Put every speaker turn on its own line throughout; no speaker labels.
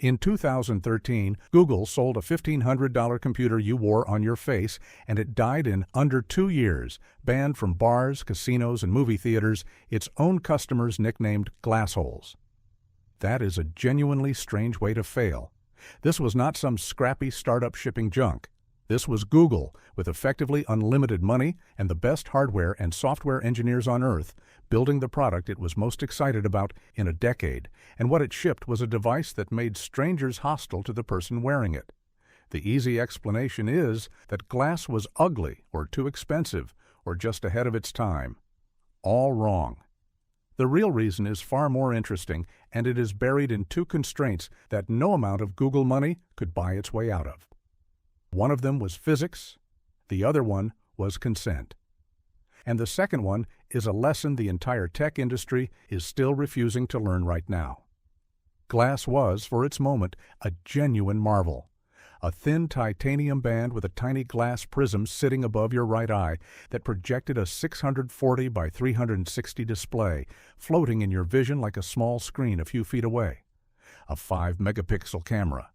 In 2013, Google sold a $1,500 computer you wore on your face, and it died in under 2 years, banned from bars, casinos, and movie theaters, its own customers nicknamed glassholes. That is a genuinely strange way to fail. This was not some scrappy startup shipping junk. This was Google, with effectively unlimited money and the best hardware and software engineers on Earth, building the product it was most excited about in a decade, and what it shipped was a device that made strangers hostile to the person wearing it. The easy explanation is that glass was ugly or too expensive or just ahead of its time. All wrong. The real reason is far more interesting, and it is buried in two constraints that no amount of Google money could buy its way out of. One of them was physics, the other one was consent. And the second one is a lesson the entire tech industry is still refusing to learn right now. Glass was, for its moment, a genuine marvel. A thin titanium band with a tiny glass prism sitting above your right eye that projected a 640 by 360 display, floating in your vision like a small screen a few feet away. A 5-megapixel camera.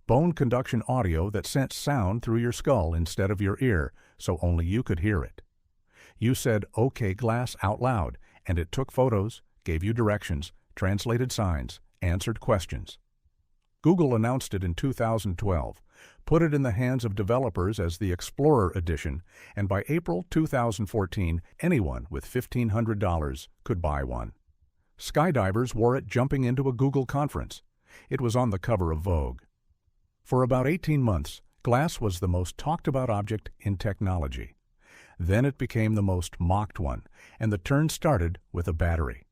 Bone conduction audio that sent sound through your skull instead of your ear, so only you could hear it. You said "OK Glass" out loud, and it took photos, gave you directions, translated signs, answered questions. Google announced it in 2012, put it in the hands of developers as the Explorer Edition, and by April 2014, anyone with $1,500 could buy one. Skydivers wore it jumping into a Google conference. It was on the cover of Vogue. For about 18 months, glass was the most talked-about object in technology. Then it became the most mocked one, and the turn started with a battery.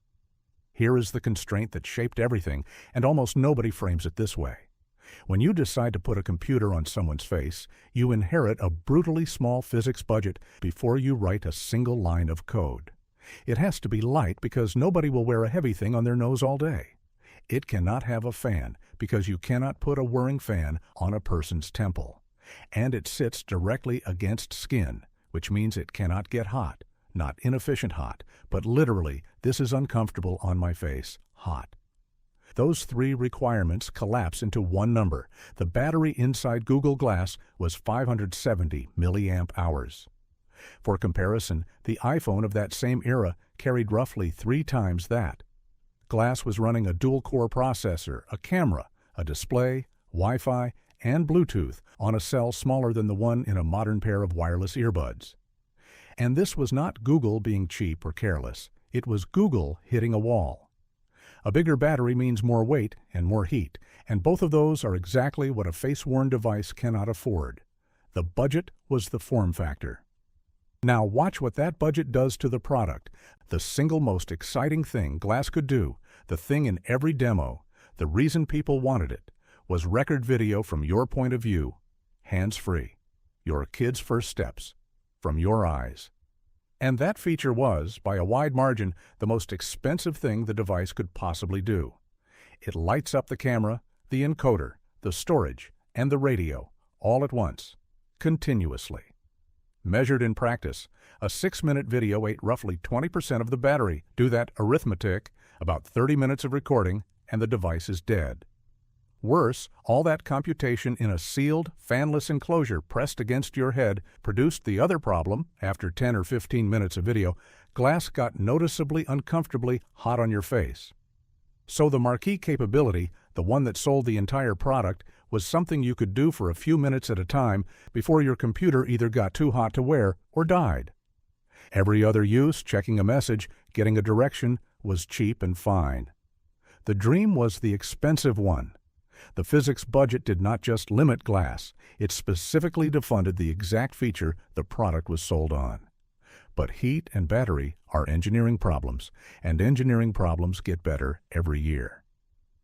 Here is the constraint that shaped everything, and almost nobody frames it this way. When you decide to put a computer on someone's face, you inherit a brutally small physics budget before you write a single line of code. It has to be light because nobody will wear a heavy thing on their nose all day. It cannot have a fan because you cannot put a whirring fan on a person's temple. And it sits directly against skin, which means it cannot get hot. Not inefficient hot, but literally, this is uncomfortable on my face, hot. Those three requirements collapse into one number. The battery inside Google Glass was 570 milliamp hours. For comparison, the iPhone of that same era carried roughly 3 times that. Glass was running a dual-core processor, a camera, a display, Wi-Fi, and Bluetooth on a cell smaller than the one in a modern pair of wireless earbuds. And this was not Google being cheap or careless. It was Google hitting a wall. A bigger battery means more weight and more heat, and both of those are exactly what a face-worn device cannot afford. The budget was the form factor. Now watch what that budget does to the product. The single most exciting thing glass could do, the thing in every demo, the reason people wanted it, was record video from your point of view, hands-free, your kid's first steps, from your eyes. And that feature was, by a wide margin, the most expensive thing the device could possibly do. It lights up the camera, the encoder, the storage, and the radio, all at once, continuously. Measured in practice, a 6-minute video ate roughly 20% of the battery. Do that arithmetic, about 30 minutes of recording, and the device is dead. Worse, all that computation in a sealed, fanless enclosure pressed against your head produced the other problem. After 10 or 15 minutes of video, glass got noticeably uncomfortably hot on your face. So the marquee capability, the one that sold the entire product, was something you could do for a few minutes at a time before your computer either got too hot to wear or died. Every other use, checking a message, getting a direction, was cheap and fine. The dream was the expensive one. The physics budget did not just limit glass, it specifically defunded the exact feature the product was sold on. But heat and battery are engineering problems, and engineering problems get better every year.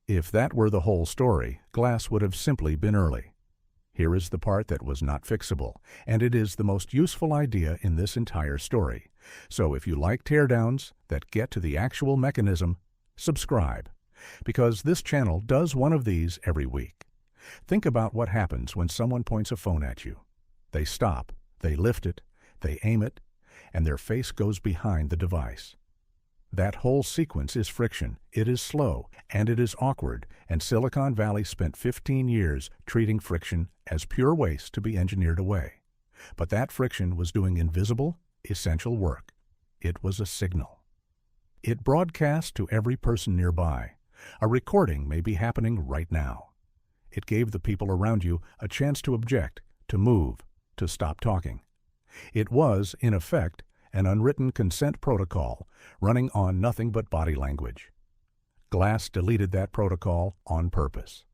If that were the whole story, glass would have simply been early. Here is the part that was not fixable, and it is the most useful idea in this entire story. So if you like teardowns that get to the actual mechanism, subscribe, because this channel does one of these every week. Think about what happens when someone points a phone at you. They stop, they lift it, they aim it, and their face goes behind the device. That whole sequence is friction, it is slow, and it is awkward, and Silicon Valley spent 15 years treating friction as pure waste to be engineered away. But that friction was doing invisible, essential work. It was a signal. It broadcast to every person nearby. A recording may be happening right now. It gave the people around you a chance to object, to move, to stop talking. It was, in effect, an unwritten consent protocol running on nothing but body language. Glass deleted that protocol on purpose.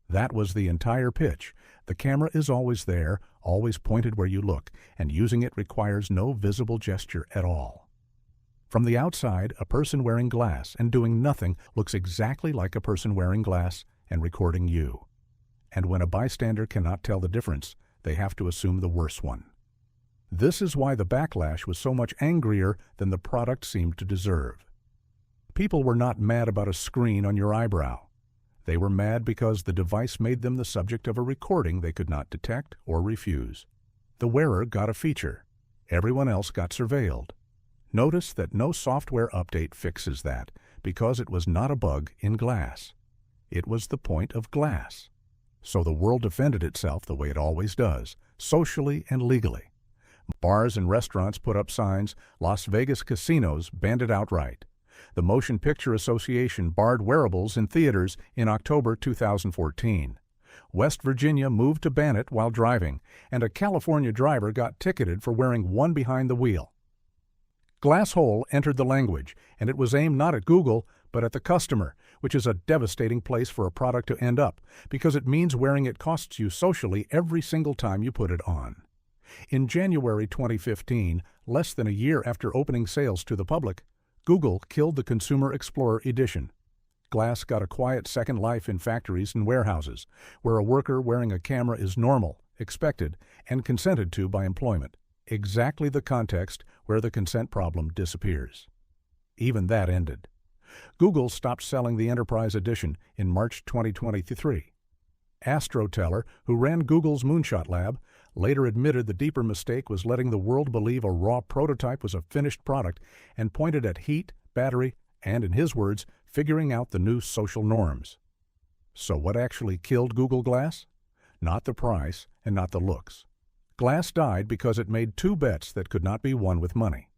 That was the entire pitch. The camera is always there, always pointed where you look, and using it requires no visible gesture at all. From the outside, a person wearing glass and doing nothing looks exactly like a person wearing glass and recording you. And when a bystander cannot tell the difference, they have to assume the worse one. This is why the backlash was so much angrier than the product seemed to deserve. People were not mad about a screen on your eyebrow. They were mad because the device made them the subject of a recording they could not detect or refuse. The wearer got a feature. Everyone else got surveilled. Notice that no software update fixes that, because it was not a bug in glass. It was the point of glass. So the world defended itself the way it always does, socially and legally. Bars and restaurants put up signs. Las Vegas casinos banned it outright. The Motion Picture Association barred wearables in theaters in October 2014. West Virginia moved to ban it while driving, and a California driver got ticketed for wearing one behind the wheel. Glass hole entered the language, and it was aimed not at Google, but at the customer, which is a devastating place for a product to end up, because it means wearing it costs you socially every single time you put it on. In January 2015, less than a year after opening sales to the public, Google killed the Consumer Explorer Edition. Glass got a quiet second life in factories and warehouses, where a worker wearing a camera is normal, expected, and consented to by employment. Exactly the context where the consent problem disappears. Even that ended. Google stopped selling the Enterprise Edition in March 2023. AstroTeller, who ran Google's Moonshot Lab, later admitted the deeper mistake was letting the world believe a raw prototype was a finished product and pointed at heat, battery, and, in his words, figuring out the new social norms. So what actually killed Google Glass? Not the price and not the looks. Glass died because it made two bets that could not be won with money.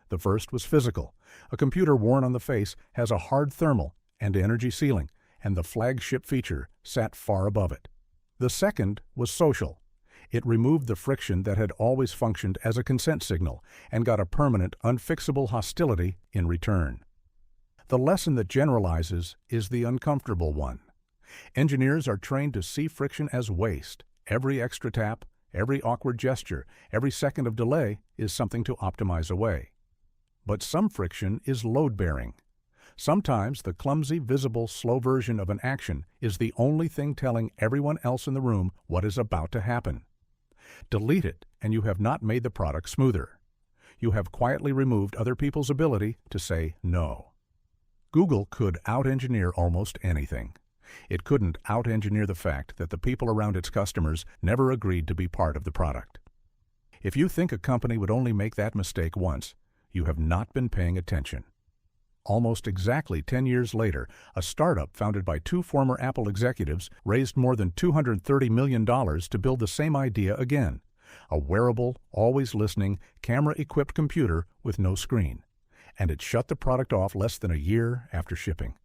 The first was physical. A computer worn on the face has a hard thermal and energy ceiling, and the flagship feature sat far above it. The second was social. It removed the friction that had always functioned as a consent signal and got a permanent, unfixable hostility in return. The lesson that generalizes is the uncomfortable one. Engineers are trained to see friction as waste. Every extra tap, every awkward gesture, every second of delay is something to optimize away. But some friction is load-bearing. Sometimes the clumsy, visible, slow version of an action is the only thing telling everyone else in the room what is about to happen. Delete it, and you have not made the product smoother. You have quietly removed other people's ability to say no. Google could out-engineer almost anything. It couldn't out-engineer the fact that the people around its customers never agreed to be part of the product. If you think a company would only make that mistake once, you have not been paying attention. Almost exactly 10 years later, a startup founded by two former Apple executives raised more than $230 million to build the same idea again, a wearable, always listening, camera-equipped computer with no screen. And it shut the product off less than a year after shipping.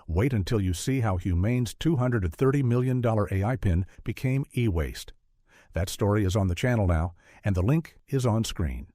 Wait until you see how Humane's $230 million AI pin became e-waste. That story is on the channel now, and the link is on screen.